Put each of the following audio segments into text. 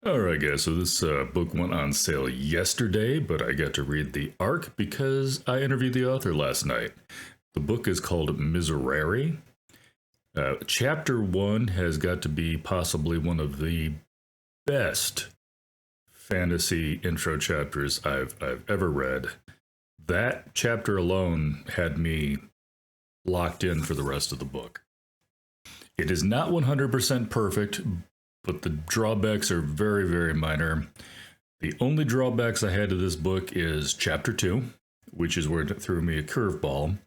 Alright guys, so this book went on sale yesterday, but I got to read the ARC because I interviewed the author last night. The book is called Miserere. Chapter 1 has got to be possibly one of the best fantasy intro chapters I've ever read. That chapter alone had me locked in for the rest of the book. It is not 100% perfect, but the drawbacks are very, very minor. The only drawbacks I had to this book is chapter 2, which is where it threw me a curveball,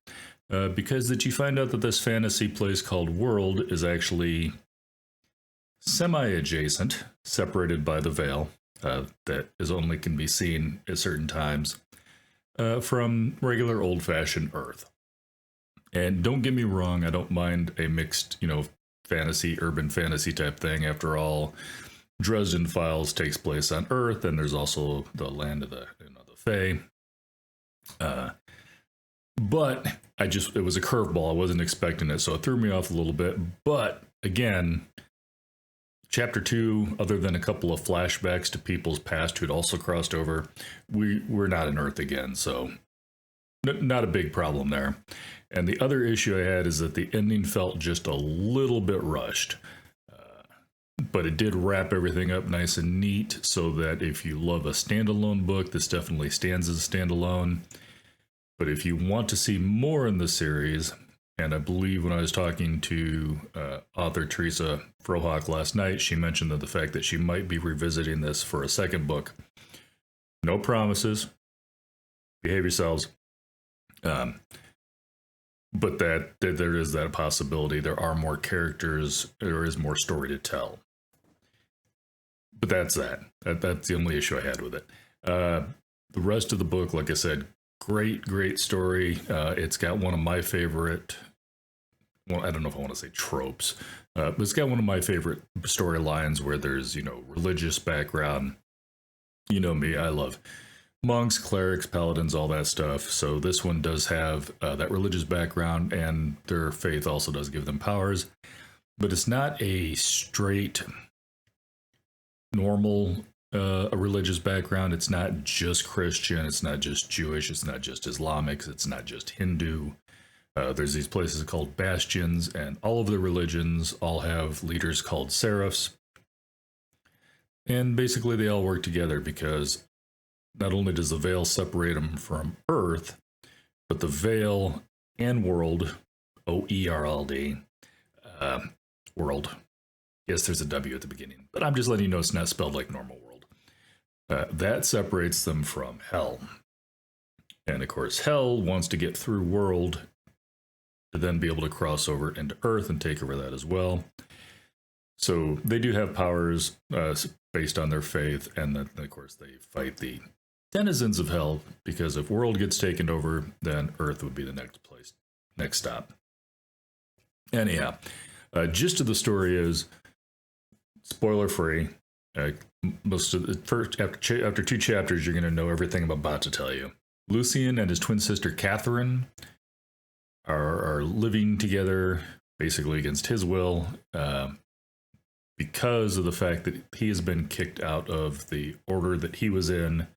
because that you find out that this fantasy place called World is actually semi-adjacent, separated by the veil, that is only can be seen at certain times, from regular old-fashioned Earth. And don't get me wrong, I don't mind a mixed, fantasy, urban fantasy type thing. After all, Dresden Files takes place on Earth, and there's also the land of the Fae. But it was a curveball. I wasn't expecting it, so it threw me off a little bit. But again, chapter 2, other than a couple of flashbacks to people's past who'd also crossed over, we're not on Earth again, so not a big problem there. And the other issue I had is that the ending felt just a little bit rushed. But it did wrap everything up nice and neat, so that if you love a standalone book, this definitely stands as a standalone. But if you want to see more in the series, and I believe when I was talking to author Teresa Frohock last night, she mentioned that the fact that she might be revisiting this for a second book. No promises. Behave yourselves. But that there is that possibility. There are more characters. There is more story to tell. But that's that's the only issue I had with it. The rest of the book, like I said, great story. It's got one of my favorite, well, I don't know if I want to say tropes, but it's got one of my favorite storylines where there's, religious background. You know me, I love monks, clerics, paladins, all that stuff. So this one does have that religious background, and their faith also does give them powers. But it's not a straight, normal a religious background. It's not just Christian, it's not just Jewish, it's not just Islamic, it's not just Hindu. There's these places called bastions, and all of the religions all have leaders called seraphs. And basically they all work together because not only does the veil separate them from Earth, but the veil and world, O-E-R-L-D, world. Yes, there's a W at the beginning, but I'm just letting you know it's not spelled like normal world. That separates them from hell. And of course, hell wants to get through world to then be able to cross over into Earth and take over that as well. So they do have powers based on their faith, and then, of course, they fight the denizens of hell, because if world gets taken over, then Earth would be the next stop. Anyhow, gist of the story is, spoiler free, most of the first after 2 chapters, you're going to know everything I'm about to tell you. Lucian and his twin sister Catherine are living together basically against his will, because of the fact that he has been kicked out of the order that he was in.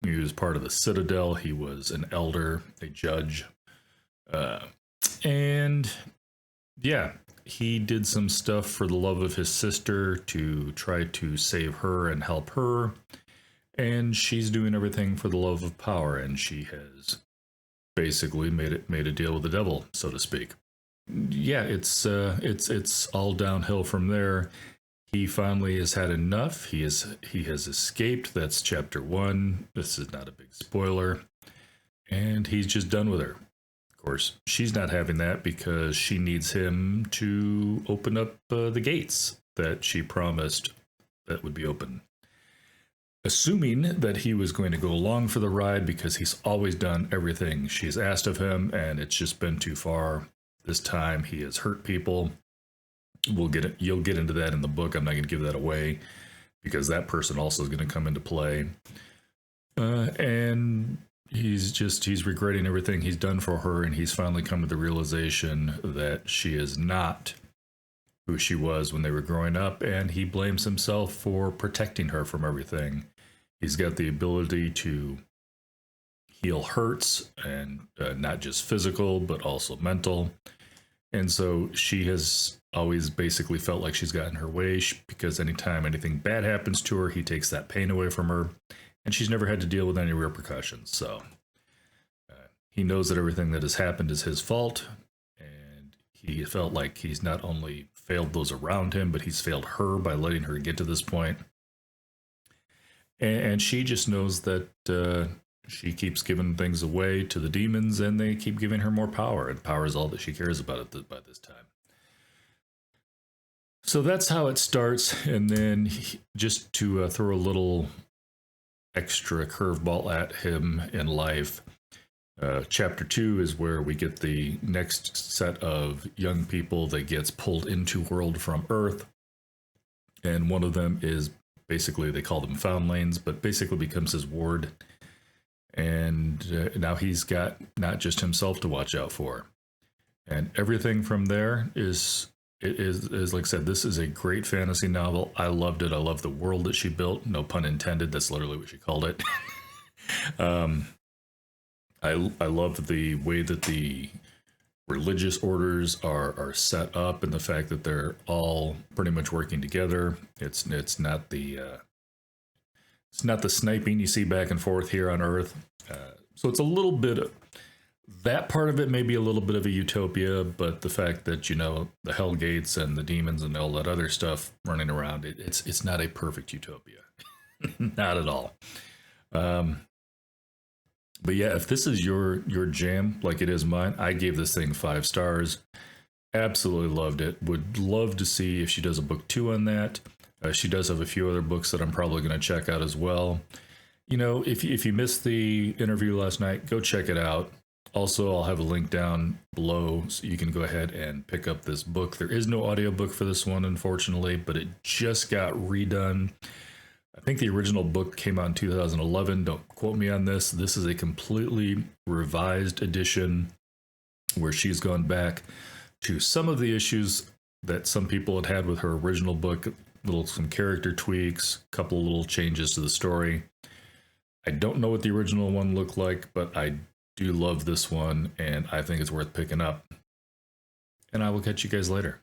He was part of the Citadel. He was an elder, a judge, and yeah, he did some stuff for the love of his sister to try to save her and help her, and she's doing everything for the love of power, and she has basically made a deal with the devil, so to speak. Yeah, it's all downhill from there. He finally has had enough. He has escaped. That's chapter 1. This is not a big spoiler, and he's just done with her. Of course, she's not having that because she needs him to open up the gates that she promised that would be open. Assuming that he was going to go along for the ride because he's always done everything she's asked of him, and it's just been too far. This time he has hurt people. You'll get into that in the book. I'm not going to give that away because that person also is going to come into play. And he's regretting everything he's done for her, and he's finally come to the realization that she is not who she was when they were growing up, and he blames himself for protecting her from everything. He's got the ability to heal hurts, and not just physical, but also mental. And so she has always basically felt like she's gotten her way because anytime anything bad happens to her, he takes that pain away from her, and she's never had to deal with any repercussions. So he knows that everything that has happened is his fault, and he felt like he's not only failed those around him, but he's failed her by letting her get to this point. And she just knows that she keeps giving things away to the demons, and they keep giving her more power, and power is all that she cares about by this time. So that's how it starts, and then just to throw a little extra curveball at him in life, chapter 2 is where we get the next set of young people that gets pulled into world from Earth, and one of them is basically, they call them foundlings, but basically becomes his ward. And now he's got not just himself to watch out for. And everything from there is like I said, this is a great fantasy novel. I loved it. I love the world that she built. No pun intended. That's literally what she called it. I love the way that the religious orders are set up, and the fact that they're all pretty much working together. It's not the sniping you see back and forth here on Earth. So it's a little bit of, that part of it may be a little bit of a utopia, but the fact that, you know, the hell gates and the demons and all that other stuff running around, it's not a perfect utopia. Not at all. But yeah, if this is your jam, like it is mine, I gave this thing 5 stars. Absolutely loved it. Would love to see if she does a book 2 on that. She does have a few other books that I'm probably going to check out as well. You know, if you missed the interview last night, go check it out. Also, I'll have a link down below so you can go ahead and pick up this book. There is no audiobook for this one, unfortunately, but it just got redone. I think the original book came out in 2011. Don't quote me on this. This is a completely revised edition where she's gone back to some of the issues that some people had with her original book, some character tweaks, a couple little changes to the story. I don't know what the original one looked like, but I do love this one, and I think it's worth picking up. And I will catch you guys later.